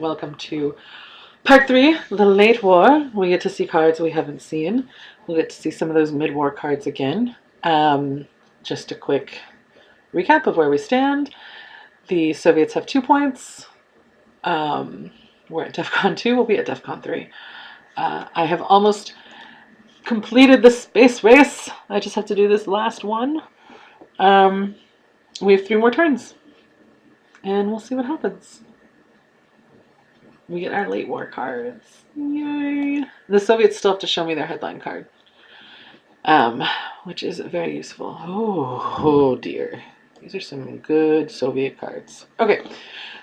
welcome to part 3, the late war. We get to see cards we haven't seen. We'll get to see some of those mid-war cards again. Just a quick recap of where we stand. The Soviets have 2 points. We're at DEFCON 2, we'll be at DEFCON 3. I have almost completed the space race. I just have to do this last one. We have 3 more turns. And we'll see what happens. We get our late war cards. Yay. The Soviets still have to show me their headline card. Which is very useful. Oh dear. These are some good Soviet cards. Okay,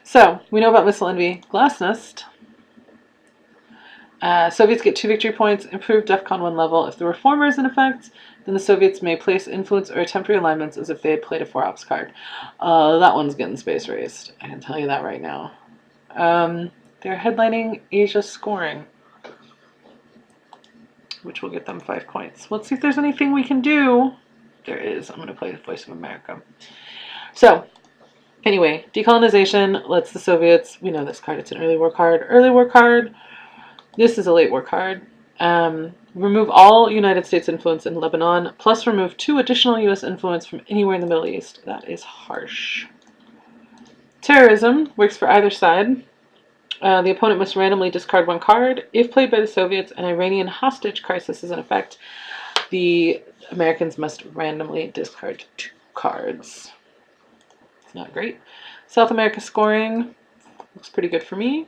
so we know about Missile Envy, Glass Nest. Soviets get 2 victory points, improved DEFCON 1 level. If the Reformer is in effect, then the Soviets may place influence or temporary alignments as if they had played a 4-ops card. That one's getting space raced. I can tell you that right now. They're headlining Asia Scoring, which will get them 5 points. Let's see if there's anything we can do. There is. I'm going to play the Voice of America. So, anyway, decolonization lets the Soviets, we know this card, it's an early war card. Early war card. This is a late war card. Remove all United States influence in Lebanon, plus remove 2 additional U.S. influence from anywhere in the Middle East. That is harsh. Terrorism works for either side. The opponent must randomly discard 1 card. If played by the Soviets, an Iranian hostage crisis is in effect. The Americans must randomly discard 2 cards. It's not great. South America scoring looks pretty good for me.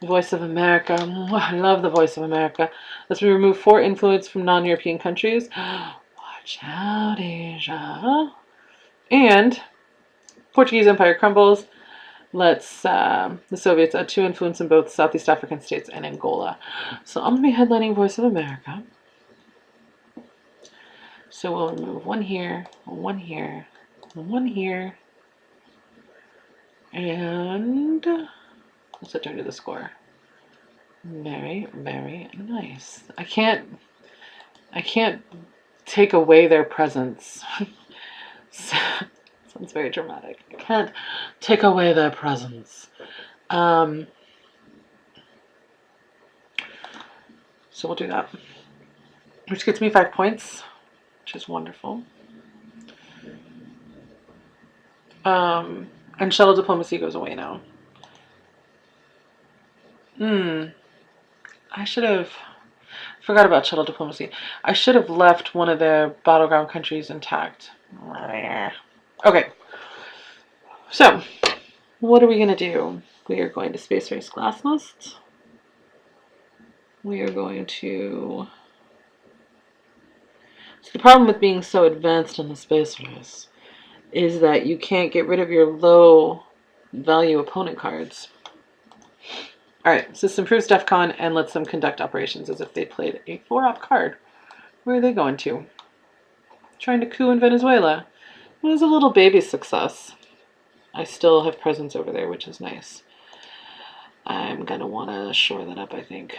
Voice of America. I love the Voice of America. Let's remove 4 influence from non-European countries. Watch out, Asia. And Portuguese Empire crumbles. Let's the Soviets add 2 influence in both Southeast African states and Angola. So I'm going to be headlining Voice of America. So we'll remove 1 here, 1 here, 1 here, and let's return to the score. Very, very nice. I can't take away their presence. Sounds very dramatic. I can't take away their presence. So we'll do that. Which gets me 5 points, which is wonderful. And shuttle diplomacy goes away now. I should have forgot about shuttle diplomacy. I should have left one of their battleground countries intact. Okay. So, what are we going to do? We are going to space race Glass Nest. We are going to... So the problem with being so advanced in the space race is that you can't get rid of your low value opponent cards. Alright, so this improves DEFCON and lets them conduct operations as if they played a 4-op card. Where are they going to? Trying to coup in Venezuela. It was a little baby success. I still have presence over there, which is nice. I'm going to want to shore that up, I think.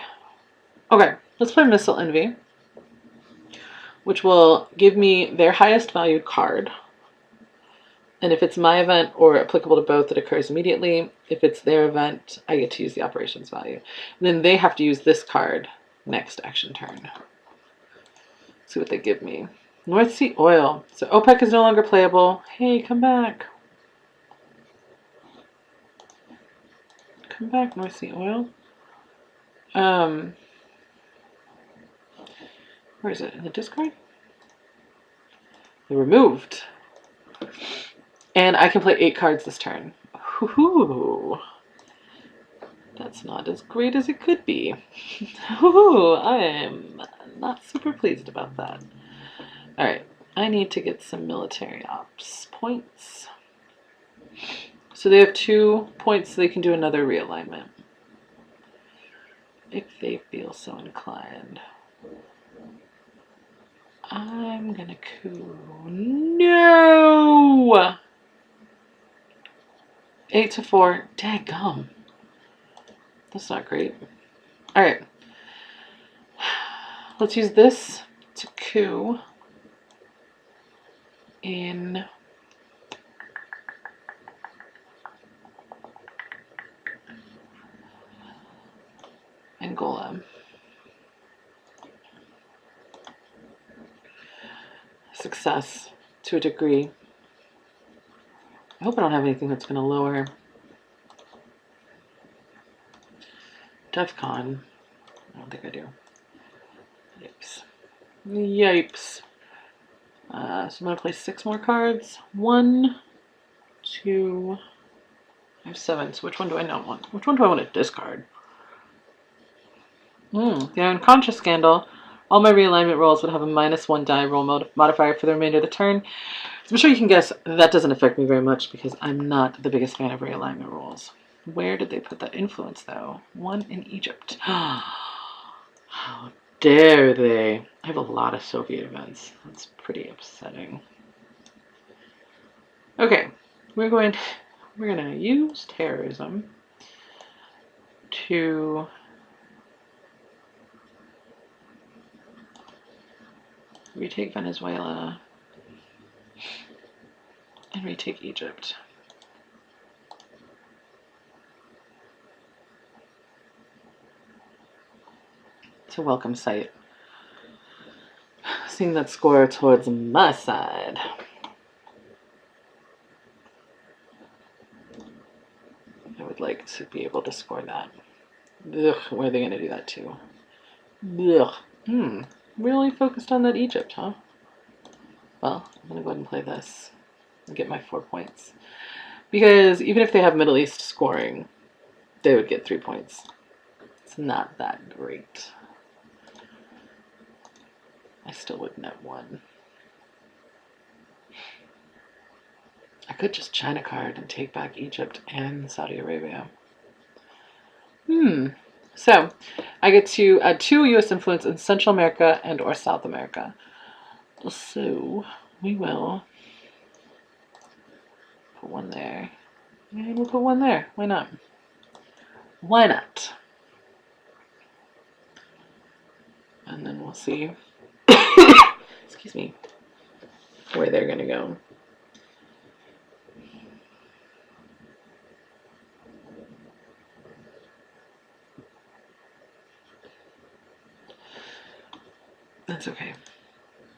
Okay, let's play Missile Envy, which will give me their highest value card. And if it's my event or applicable to both, it occurs immediately. If it's their event, I get to use the operations value. And then they have to use this card next action turn. Let's see what they give me. North Sea Oil. So OPEC is no longer playable. Hey, come back. Come back, North Sea Oil. Where is it? In the discard? They're removed. And I can play 8 cards this turn. Ooh, that's not as great as it could be. Ooh, I am not super pleased about that. Alright, I need to get some military ops points. So they have 2 points so they can do another realignment. If they feel so inclined. I'm gonna coup. No! 8-4. Daggum. That's not great. Alright. Let's use this to coup in success to a degree. I hope I don't have anything that's going to lower DEFCON. I don't think I do. Yipes. Yipes. So I'm going to play 6 more cards. 1, 2, I have 7. So which one do I not want? Which one do I want to discard? The Unconscious Scandal. All my realignment rolls would have a -1 die roll modifier for the remainder of the turn. So I'm sure you can guess that doesn't affect me very much because I'm not the biggest fan of realignment rolls. Where did they put that influence, though? 1 in Egypt. How dare they? I have a lot of Soviet events. That's pretty upsetting. Okay, we're gonna use terrorism to retake Venezuela and retake Egypt. It's a welcome sight. Seeing that score towards my side. I would like to be able to score that. Ugh, where are they going to do that to? Ugh. Really focused on that Egypt, huh? Well, I'm going to go ahead and play this and get my 4 points. Because even if they have Middle East scoring, they would get 3 points. It's not that great. I still wouldn't have 1. I could just China card and take back Egypt and Saudi Arabia. So, I get to add 2 U.S. influence in Central America and or South America. So, we will put 1 there. And we'll put 1 there. Why not? Why not? And then we'll see, excuse me, where they're going to go. That's okay.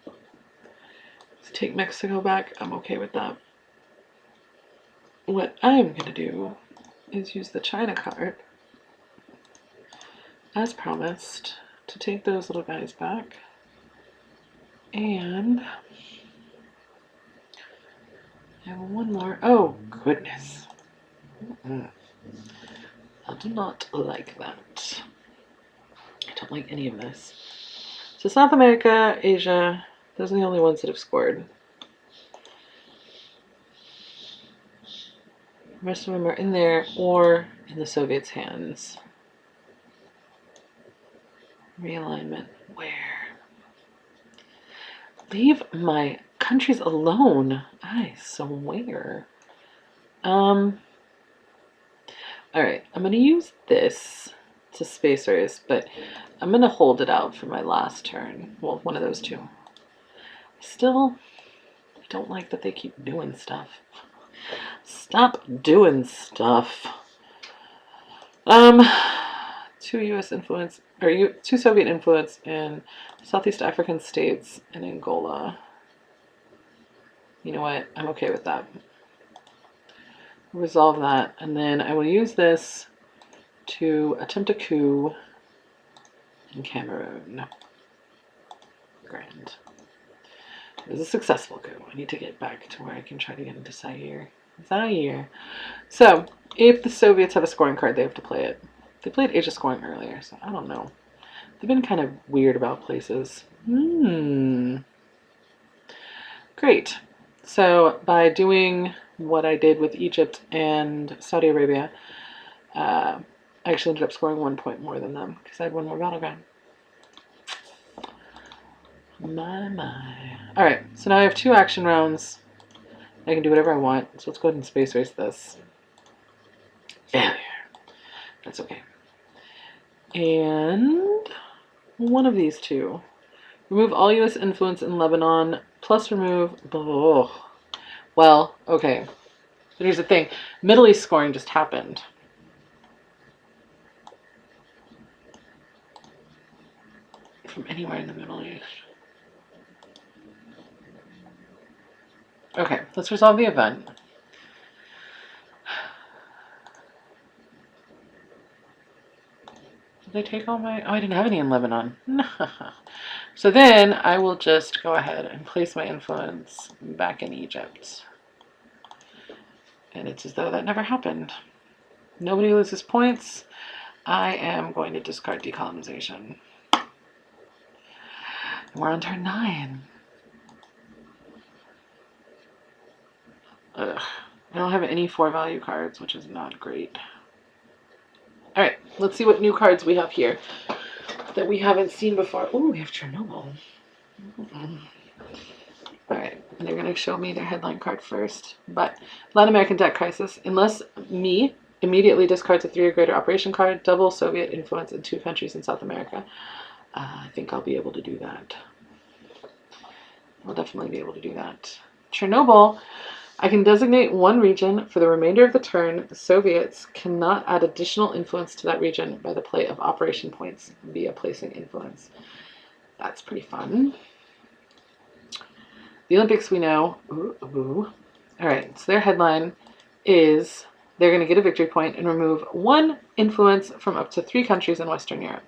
To take Mexico back, I'm okay with that. What I'm going to do is use the China card, as promised, to take those little guys back. And I have 1 more. Oh, goodness. I do not like that. I don't like any of this. So South America, Asia, those are the only ones that have scored. The rest of them are in there or in the Soviets' hands. Realignment. Where? Leave my countries alone. I swear. Alright, I'm going to use this to space race, but I'm going to hold it out for my last turn. Well, one of those 2. Still, I don't like that they keep doing stuff. Stop doing stuff. 2 U.S. influence, or 2 Soviet influence in Southeast African states and Angola. You know what? I'm okay with that. Resolve that, and then I will use this to attempt a coup in Cameroon. Grand. It was a successful coup. I need to get back to where I can try to get into Zaire. So, if the Soviets have a scoring card, they have to play it. They played Asia scoring earlier, so I don't know. They've been kind of weird about places. Great. So, by doing what I did with Egypt and Saudi Arabia, I actually ended up scoring 1 point more than them because I had 1 more battleground. My. Alright, so now I have 2 action rounds. I can do whatever I want, so let's go ahead and space race this. Failure. That's okay. And 1 of these 2. Remove all U.S. influence in Lebanon, plus remove... Oh. Well, okay. But here's the thing. Middle East scoring just happened. From anywhere in the Middle East. Okay, let's resolve the event. Did they take all my... Oh, I didn't have any in Lebanon. So then I will just go ahead and place my influence back in Egypt. And it's as though that never happened. Nobody loses points. I am going to discard decolonization. We're on turn 9. Ugh. I don't have any 4-value cards, which is not great. Alright, let's see what new cards we have here that we haven't seen before. Oh, we have Chernobyl. Alright, they're going to show me their headline card first. But Latin American debt crisis. Unless me immediately discards a 3 or greater operation card, double Soviet influence in 2 countries in South America. I think I'll be able to do that. I'll definitely be able to do that. Chernobyl. I can designate one region for the remainder of the turn. The Soviets cannot add additional influence to that region by the play of operation points via placing influence. That's pretty fun. The Olympics we know. All right, so their headline is they're going to get a victory point and remove 1 influence from up to 3 countries in Western Europe.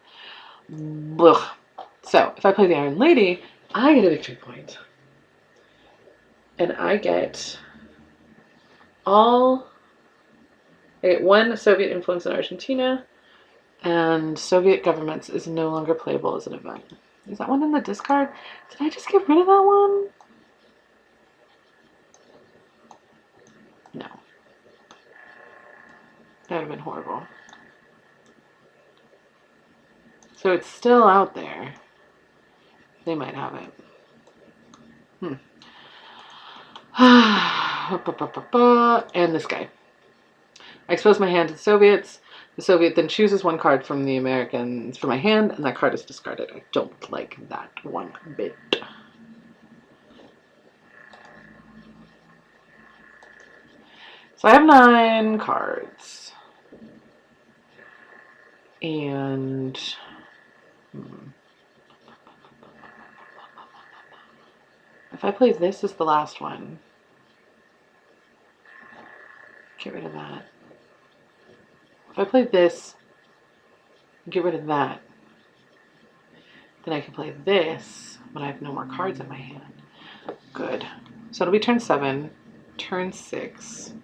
Blech. So if I play the Iron Lady, I get a victory point. And I get... I get 1 Soviet influence in Argentina, and Soviet governments is no longer playable as an event. Is that one in the discard? Did I just get rid of that one? No. That would have been horrible. So it's still out there. They might have it. And this guy. I expose my hand to the Soviets. The Soviet then chooses 1 card from the Americans from my hand, and that card is discarded. I don't like that one bit. So I have 9 cards. And... if I play this as the last one, get rid of that. If I play this, get rid of that, then I can play this when I have no more cards in my hand. Good. So it'll be turn 7. Turn 6.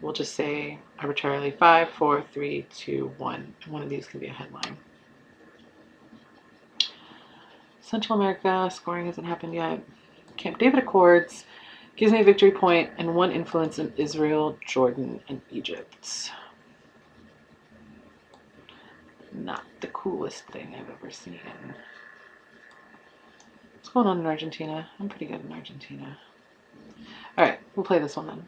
We'll just say arbitrarily 5, 4, 3, 2, 1. One of these can be a headline. Central America, scoring hasn't happened yet. Camp David Accords gives me a victory point and 1 influence in Israel, Jordan, and Egypt. Not the coolest thing I've ever seen. What's going on in Argentina? I'm pretty good in Argentina. Alright, we'll play this one then.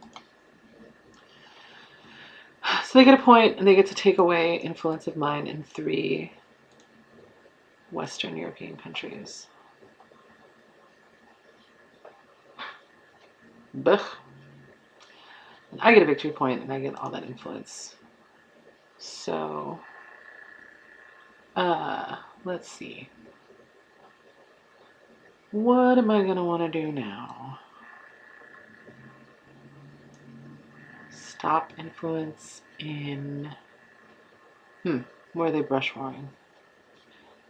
So they get a point, and they get to take away influence of mine in 3 Western European countries. Buh. And I get a victory point, and I get all that influence. So, let's see. What am I going to want to do now? Stop influence in... where are they brush warring?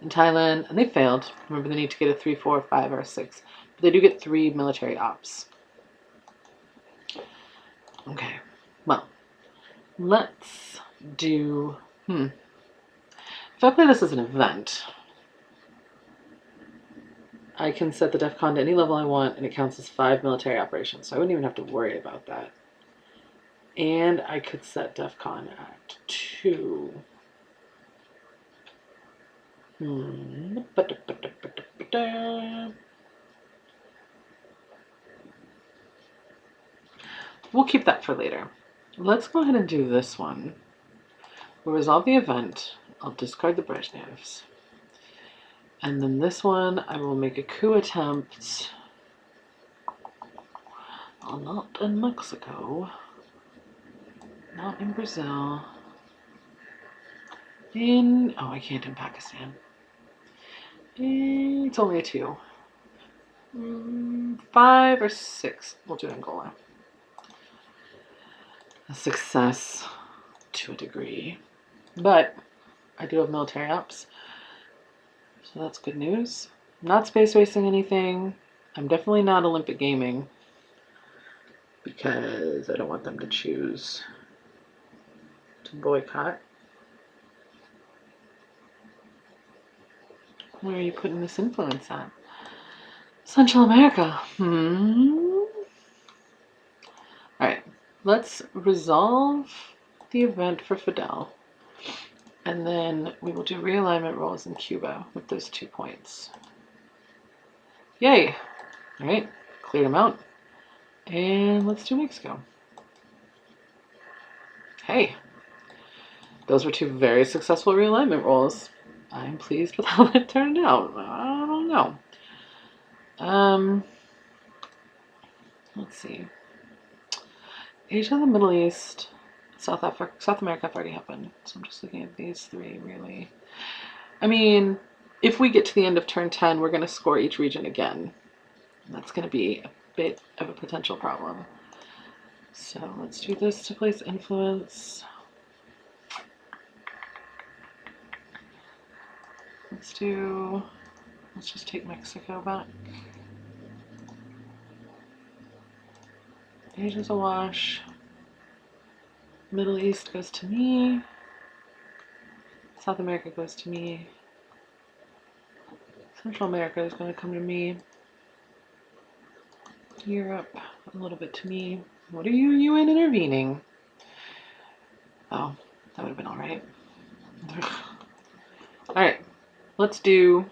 In Thailand, and they failed. Remember, they need to get a 3, 4, 5, or 6. But they do get 3 military ops. Okay, well, let's do... If I play this as an event, I can set the DEFCON to any level I want, and it counts as 5 military operations, so I wouldn't even have to worry about that. And I could set DEFCON at 2. We'll keep that for later. Let's go ahead and do this one. We'll resolve the event. I'll discard the Brezhnevs. And then this one, I will make a coup attempt. Oh, not in Mexico. Not in Brazil. I can't in Pakistan. It's only a 2. 5 or 6. We'll do Angola. A success to a degree. But I do have military ops. So that's good news. I'm not space racing anything. I'm definitely not Olympic gaming. Because I don't want them to choose to boycott. Where are you putting this influence at? Central America. Alright, let's resolve the event for Fidel. And then we will do realignment rolls in Cuba with those 2 points. Yay! Alright, cleared them out. And let's do Mexico. Hey! Those were 2 very successful realignment rolls. I'm pleased with how it turned out. I don't know. Let's see. Asia, the Middle East, South America have already happened. So I'm just looking at these 3 really. I mean, if we get to the end of turn 10, we're going to score each region again. That's going to be a bit of a potential problem. So let's do this to place influence. Let's just take Mexico back. Asia's a wash. Middle East goes to me. South America goes to me. Central America is going to come to me. Europe, a little bit to me. What are you, UN intervening? Oh, that would have been alright. Alright, let's do...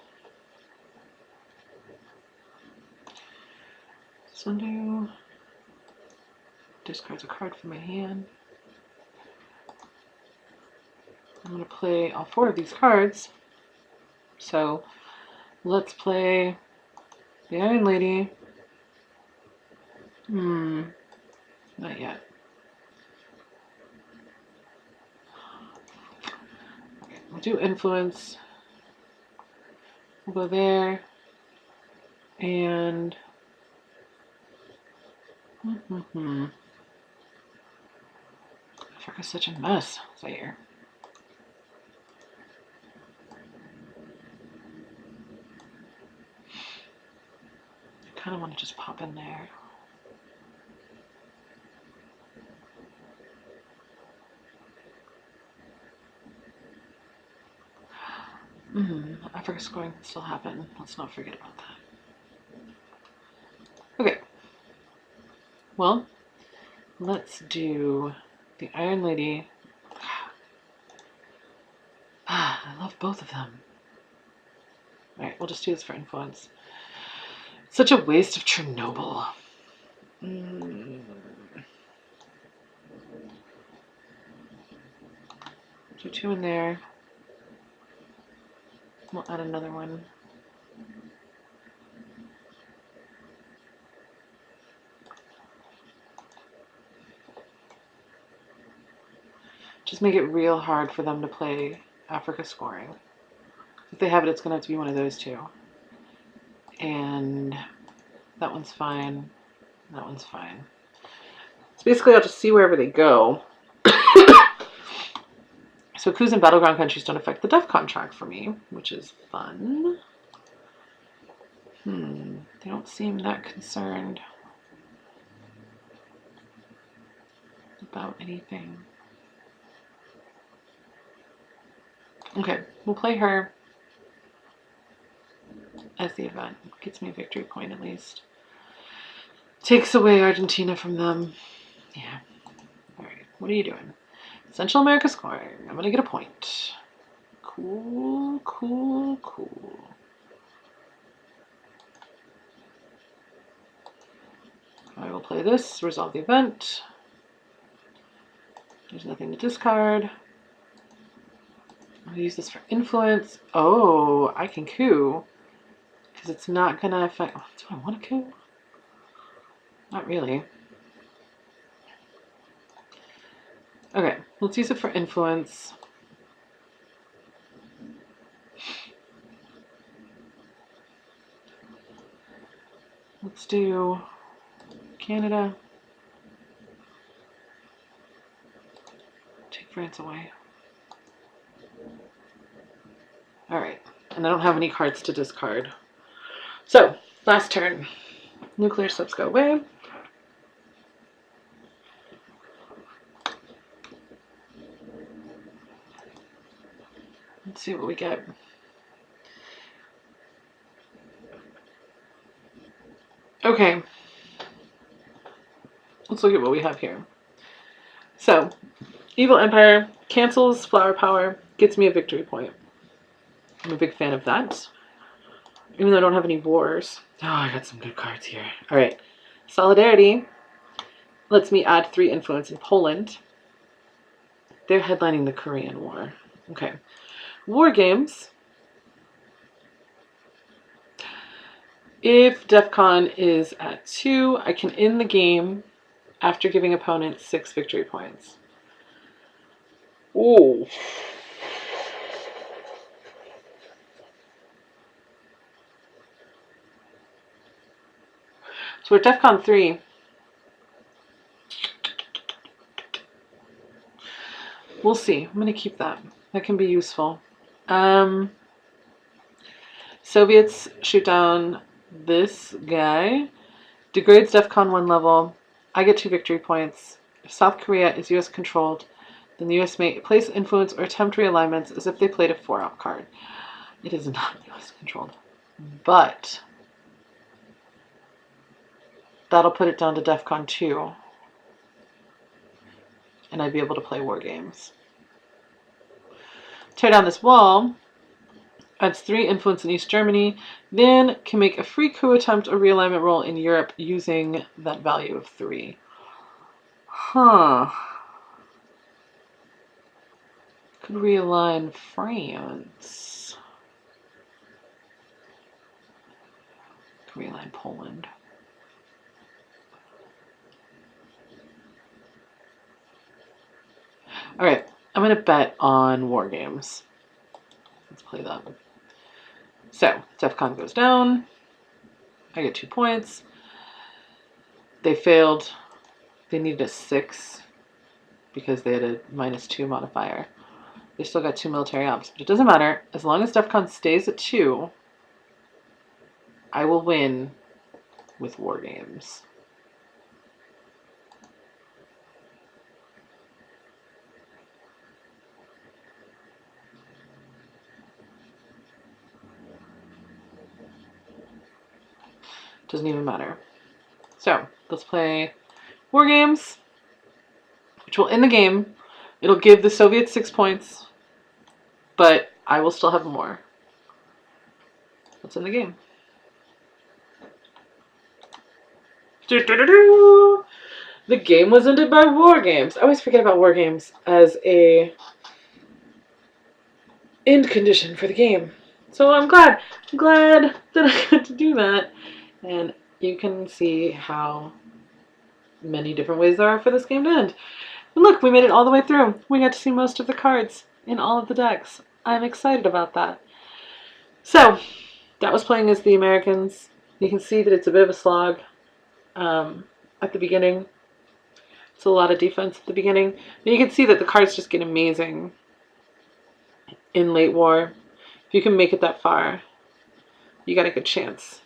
Sunday. Discards a card from my hand. I'm going to play all 4 of these cards. So let's play the Iron Lady. Not yet. Okay, we'll do influence. We'll go there. And Africa's such a mess, Zaire. I kind of want to just pop in there. Africa scoring can still happen. Let's not forget about that. Okay. Well, let's do the Iron Lady. I love both of them. Alright, we'll just do this for influence. Such a waste of Chernobyl. Do 2 in there. We'll add another one. Just make it real hard for them to play Africa scoring. If they have it, it's going to have to be one of those 2. And that one's fine. That one's fine. So basically, I'll just see wherever they go. So coups in battleground countries don't affect the DEF contract for me, which is fun. They don't seem that concerned about anything. Okay, we'll play her as the event. Gets me a victory point at least. Takes away Argentina from them. Yeah. Alright, what are you doing? Central America scoring. I'm going to get a point. Cool, cool, cool. I will play this, resolve the event. There's nothing to discard. I'm going to use this for influence. Oh, I can coup. Because it's not going to affect... Oh, do I want to coup? Not really. Okay, let's use it for influence. Let's do Canada. Take France away. Alright, and I don't have any cards to discard. So, last turn. Nuclear slips go away. Let's see what we get. Okay. Let's look at what we have here. So, Evil Empire cancels flower power, gets me a victory point. I'm a big fan of that. Even though I don't have any wars. Oh, I got some good cards here. Alright. Solidarity lets me add 3 influence in Poland. They're headlining the Korean War. Okay. War Games. If DEFCON is at 2, I can end the game after giving opponents 6 victory points. Ooh. So we're at DEFCON 3. We'll see. I'm going to keep that. That can be useful. Soviets shoot down this guy. Degrades DEFCON 1 level. I get 2 victory points. If South Korea is US controlled, then the US may place influence or attempt realignments as if they played a 4-out card. It is not US controlled. But that'll put it down to DEFCON 2. And I'd be able to play War Games. Tear down this wall. Adds 3 influence in East Germany. Then can make a free coup attempt or realignment roll in Europe using that value of 3. Huh. Could realign France. Could realign Poland. Alright, I'm going to bet on War Games. Let's play that. So, DEFCON goes down. I get 2 points. They failed. They needed a 6 because they had a -2 modifier. They still got 2 military ops, but it doesn't matter. As long as DEFCON stays at 2, I will win with War Games. Doesn't even matter. So, let's play War Games, which will end the game. It'll give the Soviets 6 points, but I will still have more. Let's end the game. The game was ended by War Games. I always forget about War Games as a end condition for the game. So I'm glad that I got to do that. And you can see how many different ways there are for this game to end. And look, we made it all the way through. We got to see most of the cards in all of the decks. I'm excited about that. So, that was playing as the Americans. You can see that it's a bit of a slog at the beginning. It's a lot of defense at the beginning. And you can see that the cards just get amazing in late war. If you can make it that far, you got a good chance.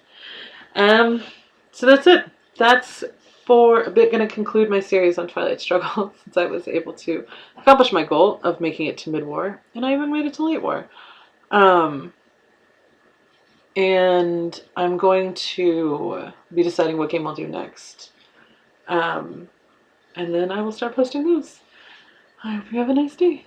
So that's it. That's for a bit going to conclude my series on Twilight Struggle, since I was able to accomplish my goal of making it to mid-war, and I even made it to late war. And I'm going to be deciding what game I'll do next. And then I will start posting those. I hope you have a nice day.